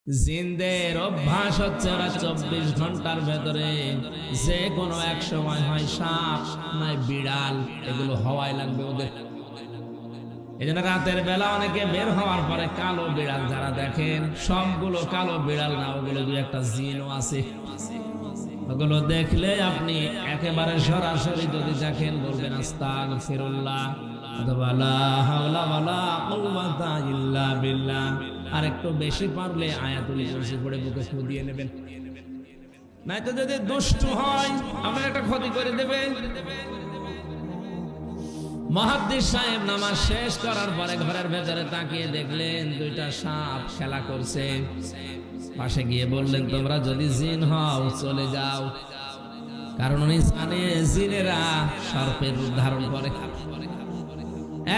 জিনদের অভ্যাস হচ্ছে ওরা 24 ঘন্টার ভেতরে যে কোনো এক সময় হয় সাপ নয় বিড়াল, এগুলো হওয়াই লাগবে ওদের। এই জন্য রাতের বেলা অনেকে বের হওয়ার পরে কালো বিড়াল যারা দেখেন, সবগুলো কালো বিড়াল না, ওগুলো দুই একটা জিনও আছে। ওগুলো দেখলে আপনি একেবারে সরাসরি যদি দেখেন বলবেন আস্তাগফিরুল্লাহ অথবা লা হাওলা ওয়ালা কুওয়াতা ইল্লা বিল্লাহ। আর একটু বেশি পারলে আয়াতুল কুরসি পড়ে বুকে ফু দিয়ে নেবেন, নয়তো যদি দুষ্টু হয় আপনার একটা ক্ষতি করে দেবে। মুহাদ্দিস সাহেব নামাজ শেষ করার পরে ঘরের ভেতরে তাকিয়ে দেখলেন দুইটা সাপ খেলা করছে। পাশে গিয়ে বললেন, তোমরা যদি জিন হও চলে যাও, কারণ উনি জানে জিনেরা সর্পের রূপ ধারণ করে।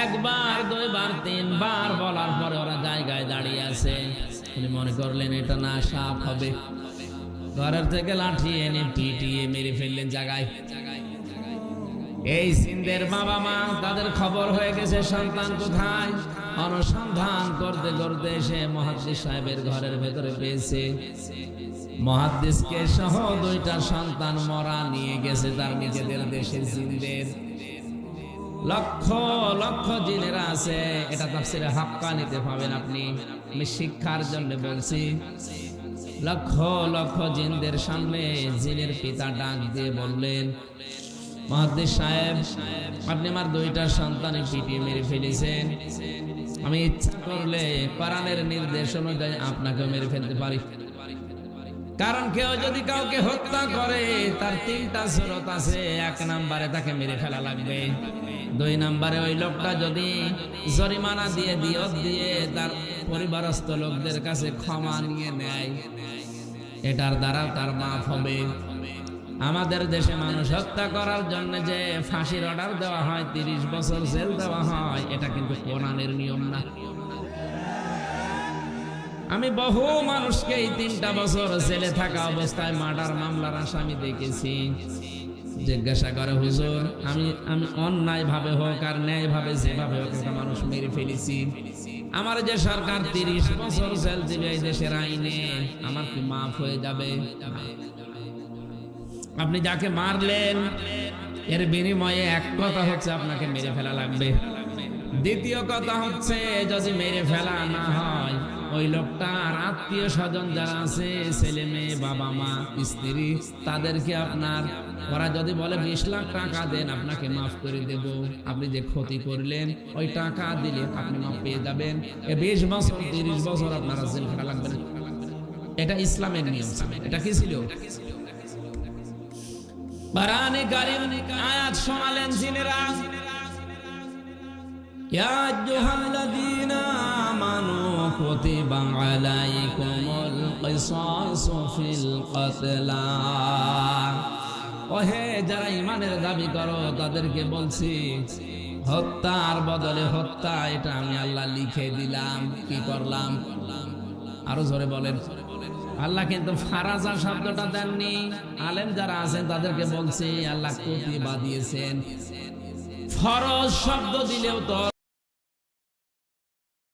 একবার দুইবার তিনবার বলার পরে ওরা জায়গায় দাঁড়িয়ে আছে। উনি মনে করলেন এটা না সাপ হবে, ঘরের থেকে লাঠি এনে পিটিয়ে মেরে ফেললেন জায়গায়। এই জিনদের বাবা মা তাদের খবর হয়ে গেছে সন্তান কোথায়, অনুসন্ধান করতে করতে এসে মুহাদ্দিস সাহেবের ঘরের ভেতরে পেয়েছে। মুহাদ্দিসকে সহ দুইটা সন্তান মরা নিয়ে গেছে তার নিজেদের দেশের জিনদের। লক্ষ লক্ষ জিনেরা আছে, এটা তাফসীরে হাক্কানিতে পাবেন আপনি। আমি শিক্ষার জন্য বলছি। লক্ষ লক্ষ জিনদের সামনে জিনের পিতা ডাক দিয়ে বললেন, মুহাদ্দিস সাহেব, আপনি আমার দুইটা সন্তানের পিটিয়ে মেরে ফেলেছেন। আমি ইচ্ছা করলে কোরআনের নির্দেশ অনুযায়ী আপনাকে মেরে ফেলতে পারি। কারণ কেউ যদি কাউকে হত্যা করে তার তিনটা সুরত আছে। এক নম্বরে তাকে মেরে ফেলা লাগবে, দুই নম্বরে ওই লোকটা যদি জরিমানা দিয়ে দিয়ত দিয়ে তার পরিবারস্থ লোকদের কাছে ক্ষমা নিয়ে নেয়, এটার দ্বারা তার মাফ হবে। আমাদের দেশে মানুষ হত্যা করার জন্য যে ফাঁসির অর্ডার দেওয়া হয়, 30 বছর জেল দেওয়া হয়, এটা কিন্তু কোরআনের নিয়ম না। আমি বহু মানুষকে এই 3টা বছর জেলে থাকা অবস্থায় মার্ডার মামলার আসামি দেখেছি। জিজ্ঞাসা করে, হুজুর আমি অন্যায় ভাবে হোক আর ন্যায় ভাবে যেভাবে হোক একটা মানুষ মেরে ফেলেছি, আমার যে সরকার 30 বছর জেল দিবে এই দেশের আইনে, আমার কি মাফ হয়ে যাবে? আপনি যাকে মারলেন এর বিনিময়ে এক কথা হচ্ছে আপনাকে মেরে ফেলা লাগবে। দ্বিতীয় কথা হচ্ছে যদি মেরে ফেলা না হয়, ওই লোকটার আত্মীয় স্বজন যারা আছে, ছেলে মেয়ে বাবা মা স্ত্রী, তাদেরকে আপনার, ওরা যদি বলে 20 লাখ টাকা দেন আপনাকে মাফ করে দেব, আপনি যে ক্ষতি করলেন ওই টাকা দিলে আপনি মাফ পেয়ে যাবেন। 20 বছর 30 বছর আপনারা জেল খাটা লাগবে না। এটা ইসলামের নিয়ম। এটা কি ছিল? কোরআনে কারীম আয়াত শোনালেন জিনেরা, ইয়া আইয়ুহাল্লাযীনা আমানু কুতিবা আলাইকুমুল কিসাসু ফিল কতলা। ওহে যারা ঈমানের দাবি করো তাদেরকে বলছি, হত্যার বদলে হত্যা এটা আমি আল্লাহ লিখে দিলাম। কি করলাম? আরো জোরে বলেন। আল্লাহ কিন্তু ফারাজা শব্দটা দেননি। আলেম যারা আছেন তাদেরকে বলছে আল্লাহ কুতিবা দিয়েছেন। ফরজ শব্দ দিলেও তো